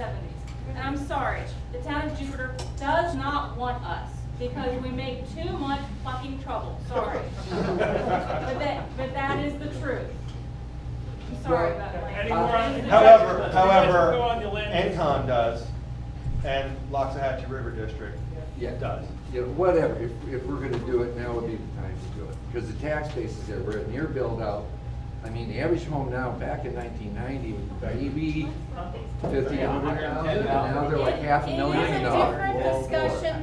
70s. And I'm sorry, the town of Jupiter does not want us because we make too much fucking trouble. Sorry. but that is the truth. I'm sorry about that. However, NCON does, and Loxahatchee River District does. Yeah, whatever, if we're gonna do it, now would be the time to do it. Because the tax bases there, we're near build out. I mean, the average home now, back in 1990, was maybe 50, 100,000, and now they're like $500,000. It is a different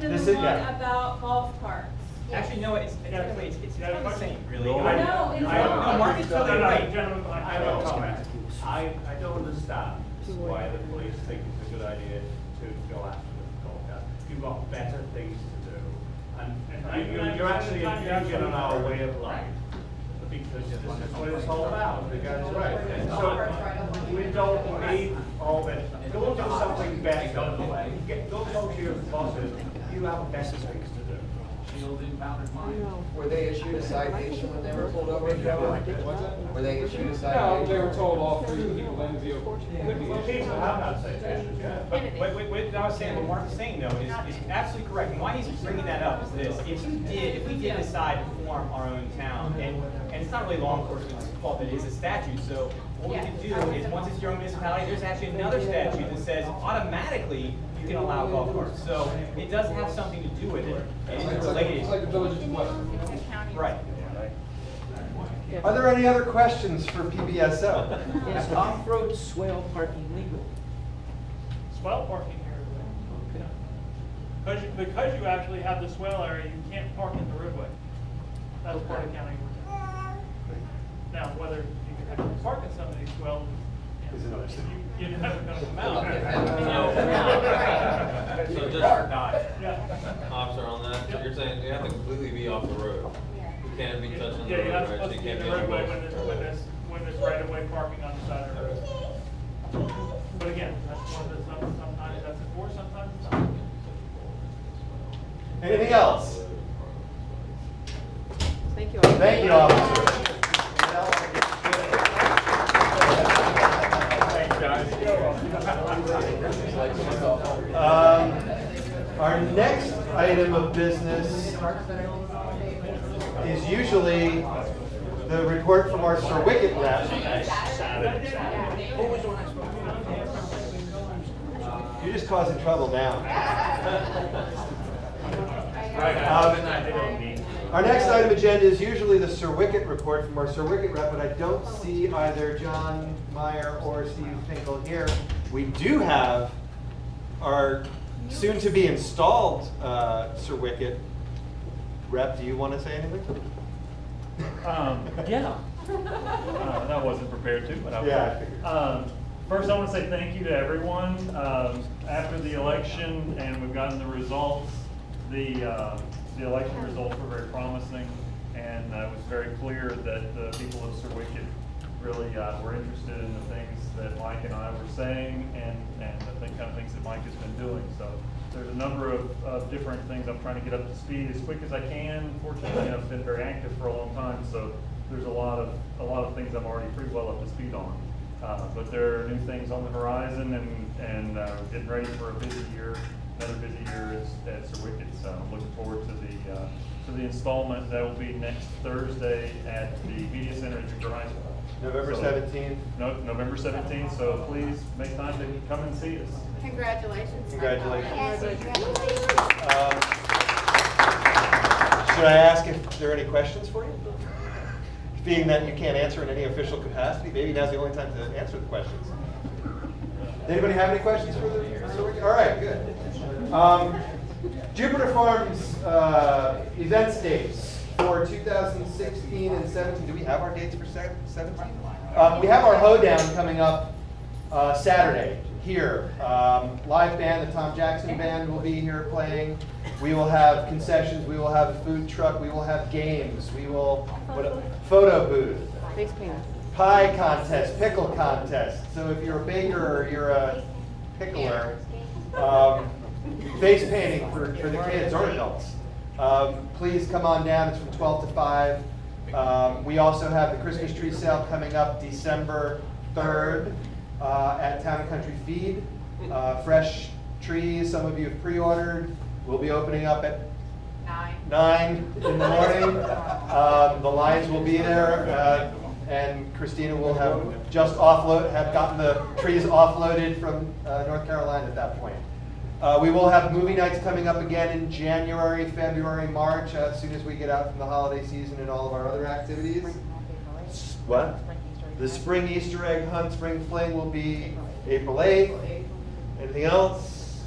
discussion than the one about golf carts. Actually, no, it's kind of the same, really. No, it's not. Mark is totally right. I have a comment. I don't understand why the police think it's a good idea to go after the golf cart. You've got better things to do. And you're actually infringing on our way of life. Because this is what it's all about. The guy's right. And so we don't need all that. Go do something better. Go talk to your bosses. You have better things to do. Were they issued a citation when they were pulled over? Were they issued a citation? No, they were told all three people in the vehicle. Well, people have had citations, yeah. But what I was saying, what Mark is saying though, is absolutely correct. And why he's bringing that up is this: if we did decide to form our own town, and it's not really law enforcement's fault, it is a statute. So what we could do is, once it's your own municipality, there's actually another statute that says automatically you can allow golf carts. So it does have something to do with it. It is related. It's like the village of West. Right. Are there any other questions for PBSO? Is off-road swale parking legal? Swell parking here. Because you actually have the swell area, you can't park in the roadway. That's part of county ordinance. Now, whether you can actually park in some of these swells, Is another thing. you never gonna come out. So just Yeah. officer on that, so you're saying you have to completely be off the road. You can't be touching the Yeah, you're not road, right? supposed So to you be in can't the be on the roadway road. when there's right-of-way parking on the side of the road. But again, that's one of the, sometimes that's enforced, sometimes it's not. Anything else? Thank you. Thank you, officer. Our next item of business is usually the report from our Sir Wicket rep. You're just causing trouble now. Our next item agenda is usually the Sir Wicket report from our Sir Wicket rep, but I don't see either John Meyer or Steve Finkel here. We do have our soon-to-be installed Sir Wicket rep. Do you want to say anything? Yeah. I wasn't prepared to, but I will. Yeah, I figured. First, I want to say thank you to everyone. After the election, and we've gotten the results, the election results were very promising, and it was very clear that the people of Sir Wicket really were interested in the things that Mike and I were saying, and the kind of things that Mike has been doing. So there's a number of different things I'm trying to get up to speed as quick as I can. Fortunately, I've been very active for a long time, so there's a lot of things I'm already pretty well up to speed on. But there are new things on the horizon, and we're getting ready for a busy year, another busy year at Sir Wicket. So I'm looking forward to the installment that will be next Thursday at the Media Center at Jupiter High School. November 17th. No, November 17th. So please make time to come and see us. Congratulations. Congratulations. Congratulations. Should I ask if there are any questions for you? Being that you can't answer in any official capacity, maybe now's the only time to answer the questions. Anybody have any questions for the? All right, good. Jupiter Farms event dates for 2016 and 17. Do we have our dates for 17? We have our hoedown coming up Saturday here. Live band, the Tom Jackson Band will be here playing. We will have concessions. We will have a food truck. We will have games. We will photo booth. Face painting. Pie contest, pickle contest. So if you're a baker or you're a pickler, face painting for the kids or adults. Please come on down. It's from 12 to 5. We also have the Christmas tree sale coming up December 3rd at Town and Country Feed. fresh trees. Some of you have pre-ordered. We'll be opening up at 9 in the morning. The lines will be there, and Christina will have gotten the trees offloaded from North Carolina at that point. We will have movie nights coming up again in January, February, March, as soon as we get out from the holiday season and all of our other activities. What? The spring Easter egg hunt, spring fling will be April 8th. Anything else?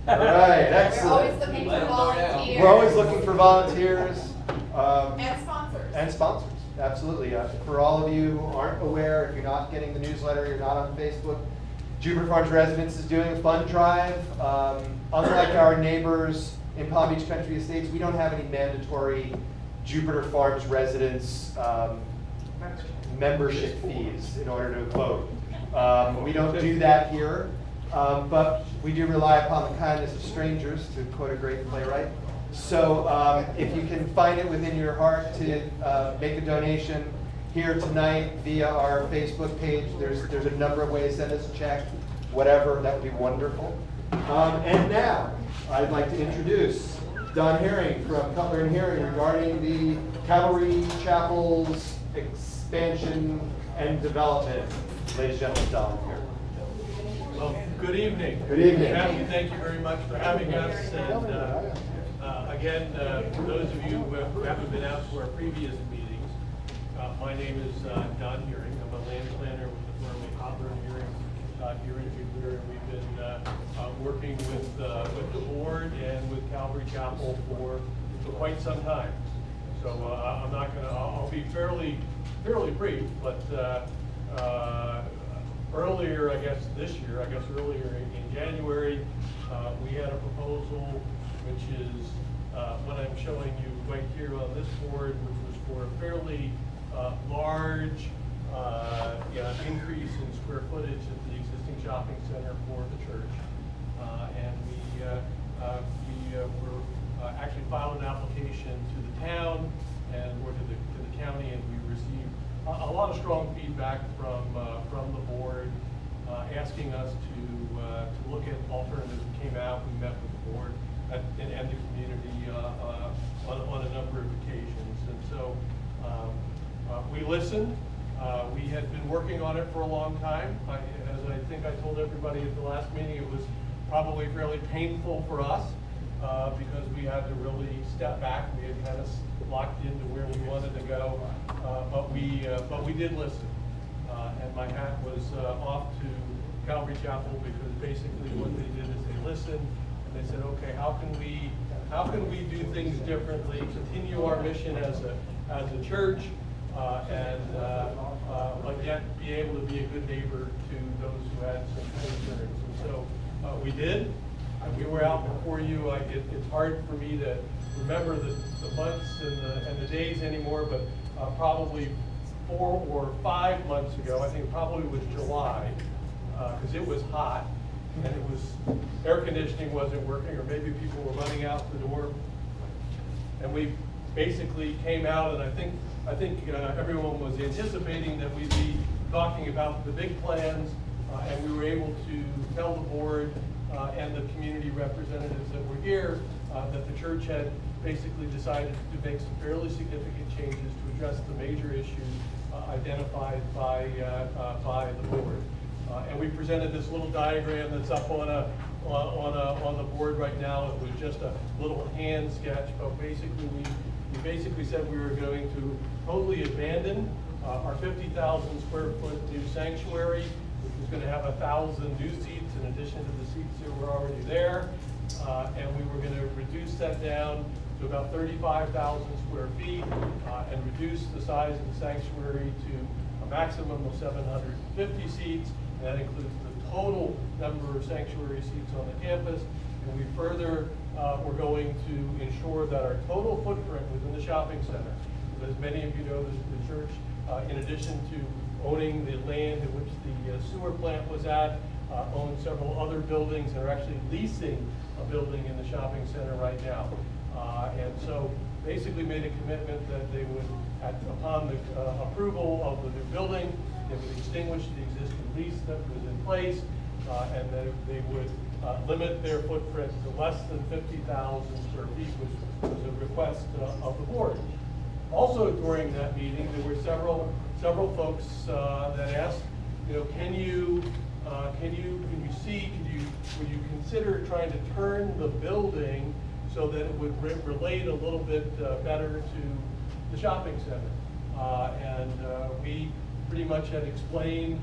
All right, excellent. We're always looking for volunteers. We're always looking for volunteers. And sponsors. And sponsors, absolutely. For all of you who aren't aware, if you're not getting the newsletter, you're not on Facebook, Jupiter Farms Residence is doing a fund drive. Unlike our neighbors in Palm Beach Country Estates, we don't have any mandatory Jupiter Farms Residence membership fees in order to vote. We don't do that here, but we do rely upon the kindness of strangers, to quote a great playwright. So if you can find it within your heart to make a donation here tonight via our Facebook page, there's a number of ways. Send us a check, whatever, that would be wonderful. And now, I'd like to introduce Don Herring from Cutler and Herring regarding the Calvary Chapel's expansion and development. Ladies and gentlemen, Don here. Well, good evening. Good evening. Thank you very much for having us. And again, for those of you who haven't been out to our previous meetings, my name is Don Herring. I'm a land planner with the firm of Cutler and Herring here in Jupiter. And we've been working with the board and with Calvary Chapel for quite some time. So I'm not going to. I'll be fairly brief, but. Earlier, I guess this year, earlier in January, we had a proposal which is what I'm showing you right here on this board, which was for a fairly large increase in square footage at the existing shopping center for the church. And we were actually filed an application to the town or to the county, and we received a lot of strong feedback from the board, asking us to look at alternatives. We came out, we met with the board and the community on a number of occasions, and so we listened. We had been working on it for a long time. As I think I told everybody at the last meeting, it was probably fairly painful for us because we had to really step back. We had kind of locked into where we wanted to go, but we did listen, and my hat was off to Calvary Chapel, because basically what they did is they listened and they said, okay, how can we do things differently, continue our mission as a church, but yet be able to be a good neighbor to those who had some concerns. And so we did. We were out before you. It's hard for me to remember the months and the days anymore, but probably 4 or 5 months ago, I think it probably was July, because it was hot and it was air conditioning wasn't working, or maybe people were running out the door, and we basically came out, and I think everyone was anticipating that we'd be talking about the big plans, and we were able to tell the board and the community representatives that were here that the church had basically decided to make some fairly significant changes to address the major issues identified by the board. And we presented this little diagram that's up on the board right now. It was just a little hand sketch, but basically we basically said we were going to totally abandon our 50,000 square foot new sanctuary, which was going to have 1,000 new seats in addition to the seats that were already there. And we were going to reduce that down to about 35,000 square feet and reduce the size of the sanctuary to a maximum of 750 seats. And that includes the total number of sanctuary seats on the campus. And we further were going to ensure that our total footprint within the shopping center, as many of you know, the church, in addition to owning the land in which the sewer plant was at, owns several other buildings, and are actually leasing a building in the shopping center right now. And so basically made a commitment that they would, upon the approval of the new building, they would extinguish the existing lease that was in place, and they would limit their footprint to less than 50,000 square feet, which was a request of the board. Also during that meeting, there were several folks that asked, would you consider trying to turn the building so that it would relate a little bit better to the shopping center? And we pretty much had explained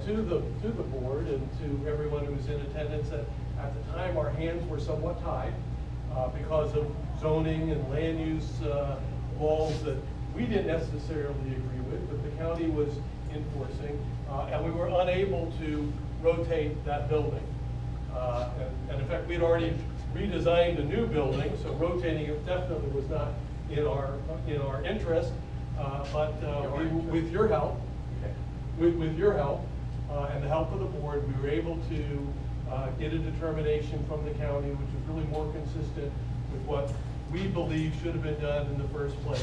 to the board and to everyone who was in attendance that at the time our hands were somewhat tied because of zoning and land use laws that we didn't necessarily agree with, but the county was enforcing, and we were unable to rotate that building. And in fact, we'd already redesigned a new building, so rotating it definitely was not in our interest. But with your help, with your help and the help of the board, we were able to get a determination from the county, which was really more consistent with what we believe should have been done in the first place.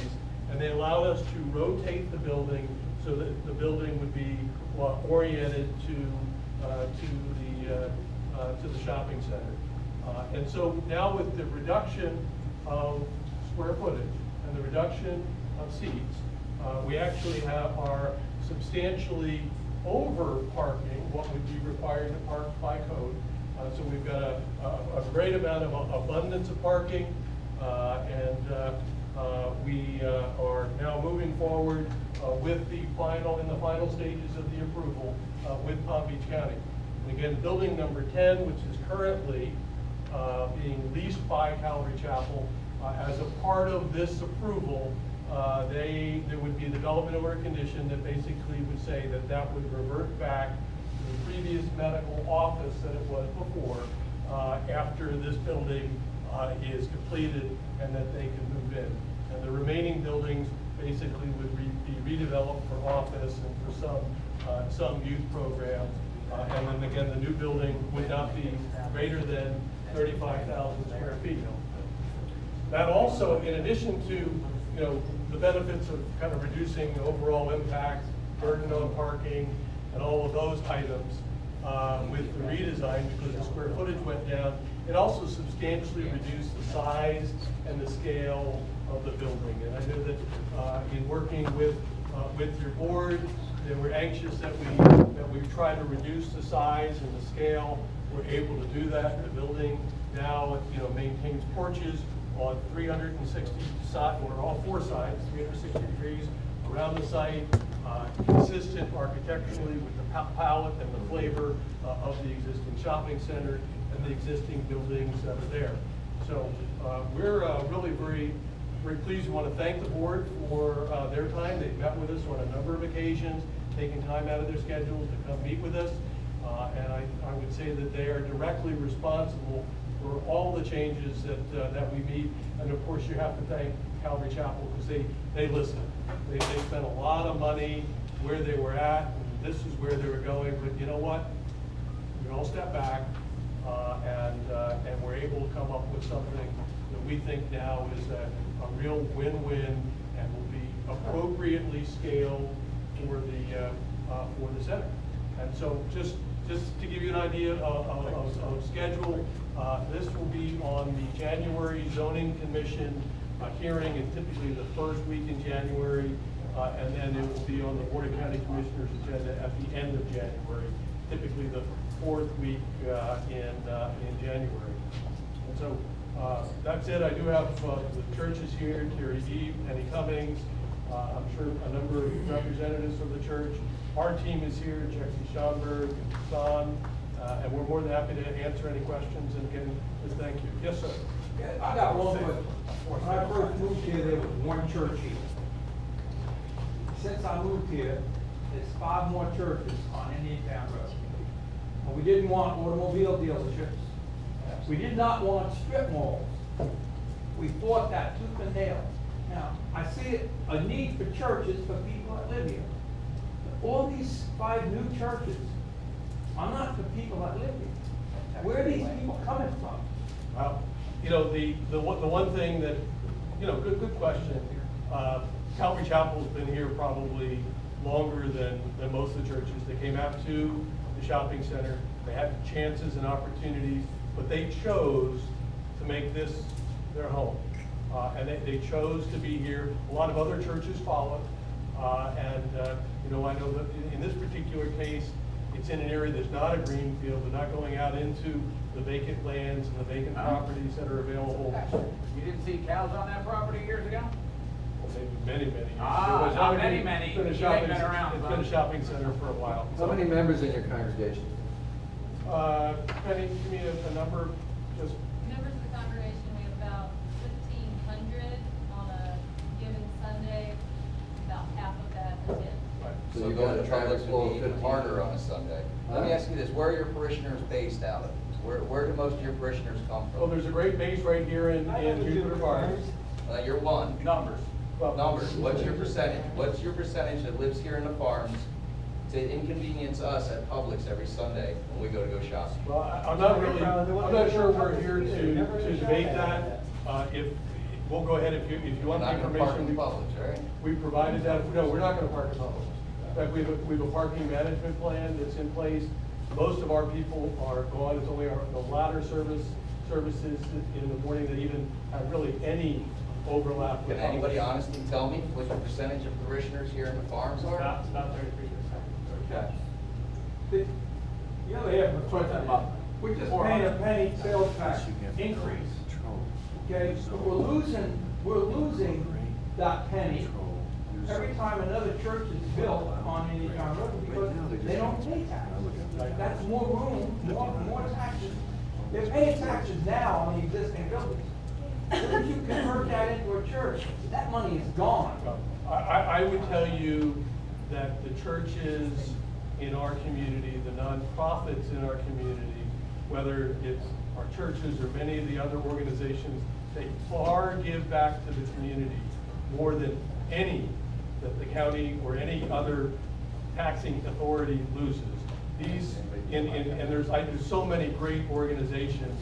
And they allowed us to rotate the building so that the building would be oriented to the shopping center. And so now with the reduction of square footage and the reduction of seats, we actually are substantially over parking what would be required to park by code. So we've got a great amount of abundance of parking, and we are now moving forward with the final stages of the approval with Palm Beach County. And again, building number 10, which is currently being leased by Calvary Chapel, as a part of this approval, there would be a development order condition that basically would say that that would revert back to the previous medical office that it was before, after this building is completed and that they can move in. And the remaining buildings basically would be redeveloped for office and for some youth programs. And then again, the new building would not be greater than 35,000 square feet. That also, in addition to the benefits of kind of reducing the overall impact, burden on parking, and all of those items with the redesign, because the square footage went down, it also substantially reduced the size and the scale of the building. And I know that in working with your board, they were anxious that we try to reduce the size and the scale. We're able to do that. The building now maintains porches on 360 sides, or all four sides, 360 degrees around the site, consistent architecturally with the palette and the flavor of the existing shopping center and the existing buildings that are there. So we're really very pleased. We want to thank the board for their time. They've met with us on a number of occasions, taking time out of their schedules to come meet with us. And I would say that they are directly responsible for all the changes that we meet. And of course, you have to thank Calvary Chapel because they listened. They spent a lot of money where they were at, and this is where they were going. But you know what? We all step back, and we're able to come up with something that we think now is a real win-win and will be appropriately scaled for the center. And so just to give you an idea of schedule, this will be on the January Zoning Commission hearing, and typically the first week in January, and then it will be on the Board of County Commissioners agenda at the end of January, typically the fourth week in January. And so that's it. I do have the churches here, Terry Eve, Penny Cummings, I'm sure a number of representatives from the church. Our team is here, Jesse Schomburg and Hassan, and we're more than happy to answer any questions. And again, just thank you. Yes, sir. Yeah, I got one question. When I first moved here, there was one church here. Since I moved here, there's 5 more churches on Indiantown Road. And we didn't want automobile dealerships. We did not want strip malls. We fought that tooth and nail. Now, I see a need for churches for people that live here. But all these 5 new churches are not for people that live here. Where are these people coming from? Well, the one thing that, good question. Calvary Chapel's been here probably longer than most of the churches. They came out to the the shopping center. They had chances and opportunities, but they chose to make this their home. And they chose to be here. A lot of other churches followed. You know, I know that in this particular case, it's in an area that's not a green field. They're not going out into the vacant lands and the vacant properties that are available. You didn't see cows on that property years ago? Well, maybe many years. Ah, It was not already many. been a You shopping- ain't been around, It's been a huh? shopping center for a while. How many members in your congregation? Penny, give me a number, just, Members of the congregation, we have about 1,500 on a given Sunday, about half of that attend. So So you going got to a Publix traffic flow would of be even 15. harder on a Sunday. Let me ask you this, where are your parishioners based out of? Where do most of your parishioners come well, from? there's a great base right here in Jupiter Farms. You're one. Numbers. Well, Numbers, what's your percentage? What's your percentage that lives here in the farms to inconvenience us at Publix every Sunday when we go shopping? Well, I'm not really, I'm not sure we're here to debate that. If, we'll go ahead, if you You're want the not gonna park in information. Publix, right? We provided that, no, we're not gonna park in Publix. In fact, we have a parking management plan that's in place. Most of our people are gone, it's only the latter services in the morning that even have really any overlap with Can anybody Publix. honestly tell me what the percentage of parishioners here in the farms are? It's about 33%. Okay. The other half of the question, we're just paying a penny sales tax increase. Okay, so we're losing that penny every time another church is built on Indian Road because they don't pay tax. That's more room, more taxes. They're paying taxes now on the existing buildings. If you convert that into a church, that money is gone. I would tell you that the churches in our community, the nonprofits in our community, whether it's our churches or many of the other organizations, they far give back to the community more than any that the county or any other taxing authority loses. These, and there's so many great organizations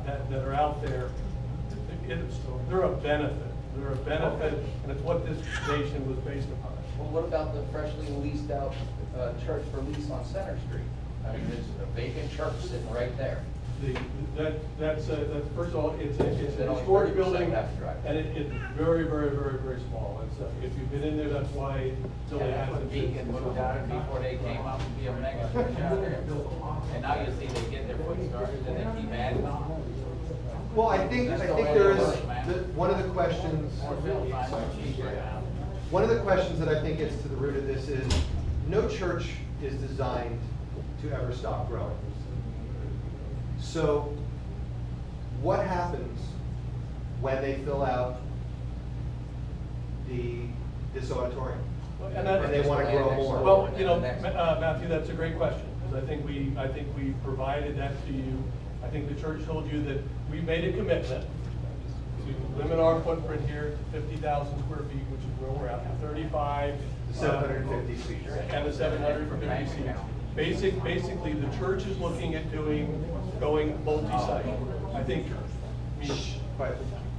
that are out there. They're a benefit. They're a benefit, and it's what this nation was based upon. Well, what about the freshly leased out church for lease on Center Street? I mean, there's a vacant church sitting right there. That's first of all, it's Then an only historic 30% building, have to drive. and it's very, very, very, very small. It's, if you've been in there, that's why it really That's what hasn't. Beacon moved out before they came up and be a mega church out there. And now you see they get their foot started and they keep adding on. Well, I think there is, one of the questions, More field time, cheaper now. one of the questions that I think gets to the root of this is, no church is designed to ever stop growing. So, what happens when they fill out this auditorium? And they want to grow more? Well, you know, Matthew, that's a great question, because I think we provided that to you. I think the church told you that we made a commitment to limit our footprint here to 50,000 square feet, which is where we're at, to 35. 750 seats. And the 750 seats. Basically, the church is looking at going multi-site. I think,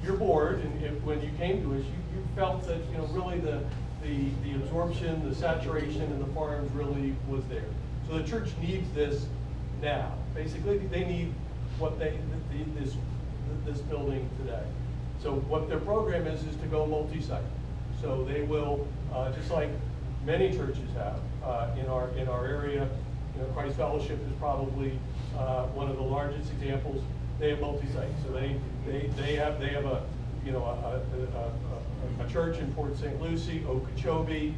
your board, and when you came to us, you felt that, you know, really the absorption, the saturation in the farms really was there. So the church needs this now. Basically, they need this building today. So what their program is to go multi-site. So they will, just like many churches have in our area, you know, Christ Fellowship is probably one of the largest examples. They have multi-site. So they have a, you know, a church in Port St. Lucie, Okeechobee,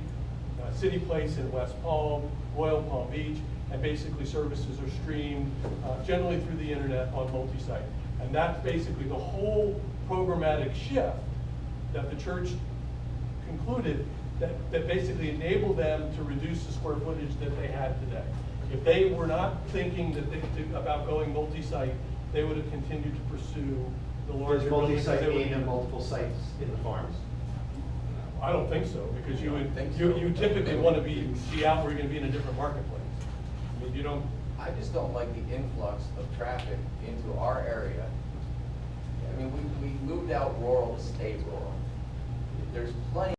City Place in West Palm, Royal Palm Beach, and basically services are streamed generally through the internet on multi-site. And that's basically the whole programmatic shift that the church concluded that basically enabled them to reduce the square footage that they had today. If they were not thinking about going multi-site, they would have continued to pursue the larger Does buildings. multi-site mean multiple sites in the farms? I don't think so, because you typically want to be out where you're going to be in a different marketplace. I mean, you don't. I just don't like the influx of traffic into our area. I mean, we moved out rural to stay rural. There's plenty